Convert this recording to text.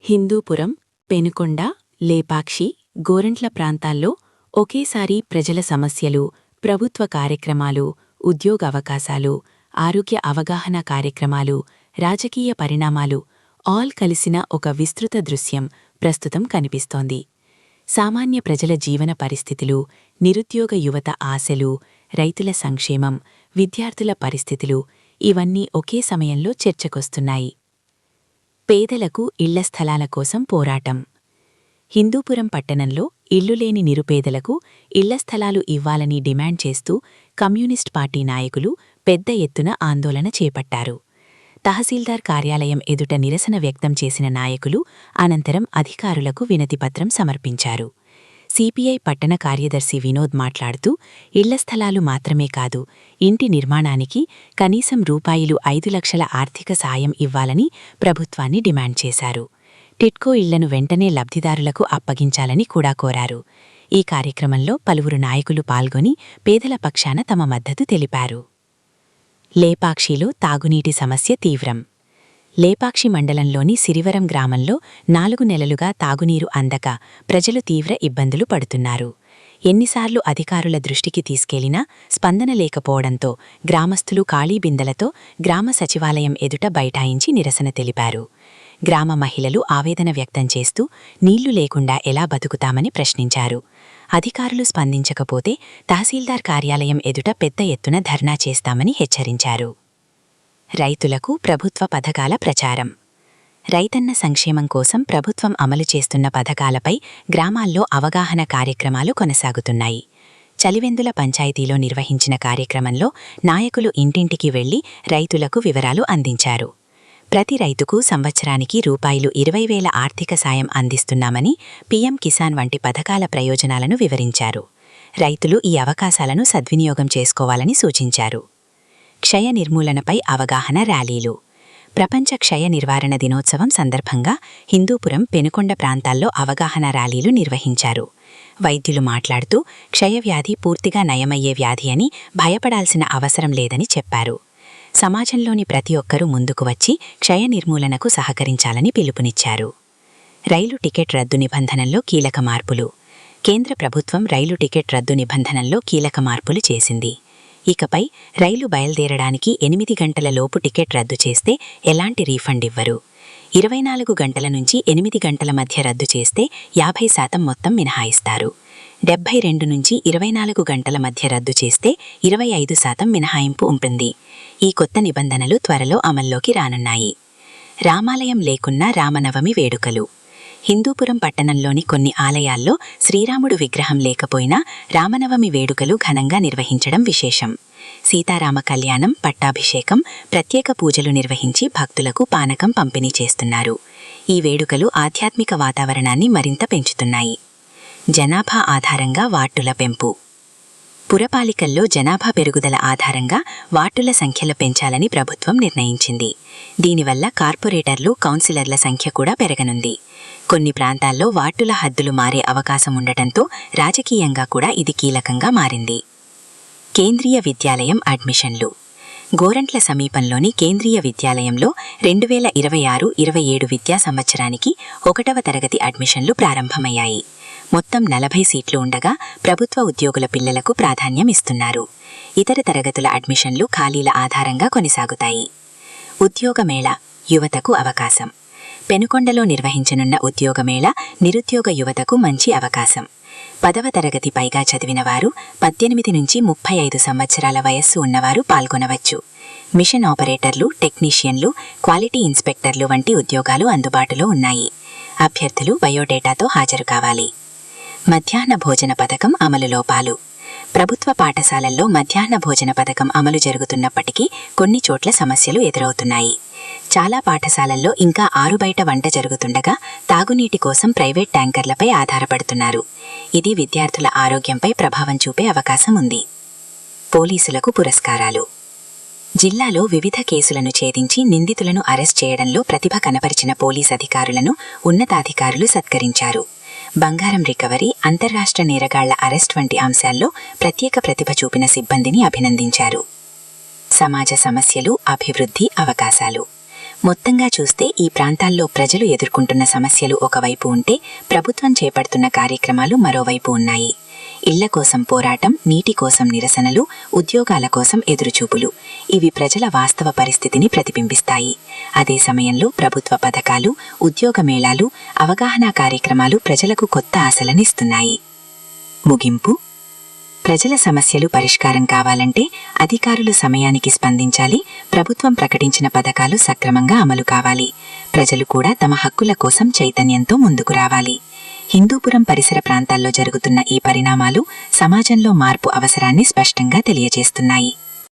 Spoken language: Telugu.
హిందూపురం, పెనుకొండ, లేపాక్షి, గోరంట్ల ప్రాంతాల్లో ఒకేసారి ప్రజల సమస్యలు, ప్రభుత్వ కార్యక్రమాలు, ఉద్యోగావకాశాలు, ఆరోగ్య అవగాహన కార్యక్రమాలు, రాజకీయ పరిణామాలు ఆల్ కలిసిన ఒక విస్తృత దృశ్యం ప్రస్తుతం కనిపిస్తోంది. సామాన్య ప్రజల జీవన పరిస్థితులు, నిరుద్యోగ యువత ఆశలు, రైతుల సంక్షేమం, విద్యార్థుల పరిస్థితులు ఇవన్నీ ఒకే సమయంలో చర్చకొస్తున్నాయి. పేదలకు ఇళ్ల స్థలాల కోసం పోరాటం. హిందూపురం పట్టణంలో ఇళ్లులేని నిరుపేదలకు ఇళ్ల స్థలాలు ఇవ్వాలని డిమాండ్ చేస్తూ కమ్యూనిస్ట్ పార్టీ నాయకులు పెద్ద ఎత్తున ఆందోళన చేపట్టారు. తహసీల్దార్ కార్యాలయం ఎదుట నిరసన వ్యక్తం చేసిన నాయకులు అనంతరం అధికారులకు వినతిపత్రం సమర్పించారు. సిపిఐ పట్టణ కార్యదర్శి వినోద్ మాట్లాడుతూ, ఇళ్ల స్థలాలు మాత్రమే కాదు, ఇంటి నిర్మాణానికి కనీసం రూ.5 లక్షల ఆర్థిక సాయం ఇవ్వాలని ప్రభుత్వాన్ని డిమాండ్ చేశారు. టిడ్కో ఇళ్లను వెంటనే లబ్ధిదారులకు అప్పగించాలని కూడా కోరారు. ఈ కార్యక్రమంలో పలువురు నాయకులు పాల్గొని పేదల పక్షాన తమ మద్దతు తెలిపారు. లేపాక్షిలో తాగునీటి సమస్య తీవ్రం. లేపాక్షి మండలంలోని సిరివరం గ్రామంలో 4 నెలలుగా తాగునీరు అందక ప్రజలు తీవ్ర ఇబ్బందులు పడుతున్నారు. ఎన్నిసార్లు అధికారుల దృష్టికి తీసుకెళ్లినా స్పందన లేకపోవడంతో గ్రామస్తులు ఖాళీ బిందెలతో గ్రామ సచివాలయం ఎదుట బైఠాయించి నిరసన తెలిపారు. గ్రామ మహిళలు ఆవేదన వ్యక్తం చేస్తూ నీళ్లు లేకుండా ఎలా బతుకుతామని ప్రశ్నించారు. అధికారులు స్పందించకపోతే తహసీల్దార్ కార్యాలయం ఎదుట పెద్ద ఎత్తున ధర్నా చేస్తామని హెచ్చరించారు. రైతులకు ప్రభుత్వ పథకాల ప్రచారం. రైతన్న సంక్షేమం కోసం ప్రభుత్వం అమలు చేస్తున్న పథకాలపై గ్రామాల్లో అవగాహన కార్యక్రమాలు కొనసాగుతున్నాయి. చలివెందుల పంచాయతీలో నిర్వహించిన కార్యక్రమంలో నాయకులు ఇంటింటికి వెళ్లి రైతులకు వివరాలు అందించారు. ప్రతి రైతుకు సంవత్సరానికి రూ.20,000 ఆర్థిక సాయం అందిస్తున్నామని, పీఎం కిసాన్ వంటి పథకాల ప్రయోజనాలను వివరించారు. రైతులు ఈ అవకాశాలను సద్వినియోగం చేసుకోవాలని సూచించారు. క్షయ నిర్మూలనపై అవగాహన ర్యాలీలు. ప్రపంచ క్షయ నివారణ దినోత్సవం సందర్భంగా హిందూపురం, పెనుకొండ ప్రాంతాల్లో అవగాహన ర్యాలీలు నిర్వహించారు. వైద్యులు మాట్లాడుతూ, క్షయవ్యాధి పూర్తిగా నయమయ్యే వ్యాధి అని భయపడాల్సిన అవసరం లేదని చెప్పారు. సమాజంలోని ప్రతి ఒక్కరూ ముందుకు వచ్చి క్షయ నిర్మూలనకు సహకరించాలని పిలుపునిచ్చారు. రైలు టికెట్ రద్దు నిబంధనల్లో కీలక మార్పులు. కేంద్ర ప్రభుత్వం రైలు టికెట్ రద్దు నిబంధనల్లో కీలక మార్పులు చేసింది. ఇకపై రైలు బయలుదేరడానికి 8 గంటల లోపు టికెట్ రద్దు చేస్తే ఎలాంటి రీఫండ్ ఇవ్వరు. 24 గంటల నుంచి 8 గంటల మధ్య రద్దు చేస్తే 50% మొత్తం మినహాయిస్తారు. 72 నుంచి 24 గంటల మధ్య రద్దు చేస్తే 25% మినహాయింపు ఉంటుంది. ఈ కొత్త నిబంధనలు త్వరలో అమల్లోకి రానున్నాయి. రామాలయం లేకున్నా రామనవమి వేడుకలు. హిందూపురం పట్టణంలోని కొన్ని ఆలయాల్లో శ్రీరాముడు విగ్రహం లేకపోయినా రామనవమి వేడుకలు ఘనంగా నిర్వహించడం విశేషం. సీతారామ కళ్యాణం, పట్టాభిషేకం, ప్రత్యేక పూజలు నిర్వహించి భక్తులకు పానకం పంపిణీ చేస్తున్నారు. ఈ వేడుకలు ఆధ్యాత్మిక వాతావరణాన్ని మరింత పెంచుతున్నాయి. జనాభా ఆధారంగా వార్డుల పెంపు. పురపాలికల్లో జనాభా పెరుగుదల ఆధారంగా వార్డుల సంఖ్యలు పెంచాలని ప్రభుత్వం నిర్ణయించింది. దీనివల్ల కార్పొరేటర్లు, కౌన్సిలర్ల సంఖ్య కూడా పెరగనుంది. కొన్ని ప్రాంతాల్లో వార్డుల హద్దులు మారే అవకాశం ఉండటంతో రాజకీయంగా కూడా ఇది కీలకంగా మారింది. కేంద్రీయ విద్యాలయం అడ్మిషన్లు. గోరంట్ల సమీపంలోని కేంద్రీయ విద్యాలయంలో 2026-27 విద్యా సంవత్సరానికి 1వ తరగతి అడ్మిషన్లు ప్రారంభమయ్యాయి. మొత్తం 40 సీట్లు ఉండగా ప్రభుత్వ ఉద్యోగుల పిల్లలకు ప్రాధాన్యం ఇస్తున్నారు. ఇతర తరగతుల అడ్మిషన్లు ఖాళీల ఆధారంగా కొనసాగుతాయి. ఉద్యోగమేళా, యువతకు అవకాశం. పెనుకొండలో నిర్వహించనున్న ఉద్యోగమేళా నిరుద్యోగ యువతకు మంచి అవకాశం. 10వ తరగతి పైగా చదివిన వారు, 18 నుంచి 35 సంవత్సరాల వయస్సు ఉన్నవారు పాల్గొనవచ్చు. మిషన్ ఆపరేటర్లు, టెక్నీషియన్లు, క్వాలిటీ ఇన్స్పెక్టర్లు వంటి ఉద్యోగాలు అందుబాటులో ఉన్నాయి. అభ్యర్థులు బయోడేటాతో హాజరు కావాలి. మధ్యాహ్న భోజన పథకం అమలు లోపాలు. ప్రభుత్వ పాఠశాలల్లో మధ్యాహ్న భోజన పథకం అమలు జరుగుతున్నప్పటికీ కొన్ని చోట్ల సమస్యలు ఎదురవుతున్నాయి. చాలా పాఠశాలల్లో ఇంకా ఆరుబయట వంట జరుగుతుండగా తాగునీటి కోసం ప్రైవేట్ ట్యాంకర్లపై ఆధారపడుతున్నారు. ఇది విద్యార్థుల ఆరోగ్యంపై ప్రభావం చూపే అవకాశం ఉంది. పోలీసులకు పురస్కారాలు. జిల్లాలో వివిధ కేసులను ఛేదించి నిందితులను అరెస్ట్ చేయడంలో ప్రతిభ కనపరిచిన పోలీస్ అధికారులను ఉన్నతాధికారులు సత్కరించారు. బంగారం రికవరీ, అంతర్రాష్ట్ర నేరగాళ్ల అరెస్ట్ వంటి అంశాల్లో ప్రత్యేక ప్రతిభ చూపిన సిబ్బందిని అభినందించారు. సమాజ సమస్యలు, అభివృద్ధి, అవకాశాలు. మొత్తంగా చూస్తే ఈ ప్రాంతాల్లో ప్రజలు ఎదుర్కొంటున్న సమస్యలు ఒకవైపు ఉంటే ప్రభుత్వం చేపడుతున్న కార్యక్రమాలు మరోవైపు ఉన్నాయి. ఇళ్ల కోసం పోరాటం, నీటి కోసం నిరసనలు, ఉద్యోగాల కోసం ఎదురుచూపులు ఇవి ప్రజల వాస్తవ పరిస్థితిని ప్రతిబింబిస్తాయి. అదే సమయంలో ప్రభుత్వ పథకాలు, ఉద్యోగ మేళాలు, అవగాహన కార్యక్రమాలు ప్రజలకు కొత్త ఆశలనిస్తున్నాయి. ముగింపు: ప్రజల సమస్యలు పరిష్కారం కావాలంటే అధికారులు సమయానికి స్పందించాలి, ప్రభుత్వం ప్రకటించిన పథకాలు సక్రమంగా అమలు కావాలి, ప్రజలు కూడా తమ హక్కుల కోసం చైతన్యంతో ముందుకు రావాలి. హిందూపురం పరిసర ప్రాంతాల్లో జరుగుతున్న ఈ పరిణామాలు సమాజంలో మార్పు అవసరాన్ని స్పష్టంగా తెలియజేస్తున్నాయి.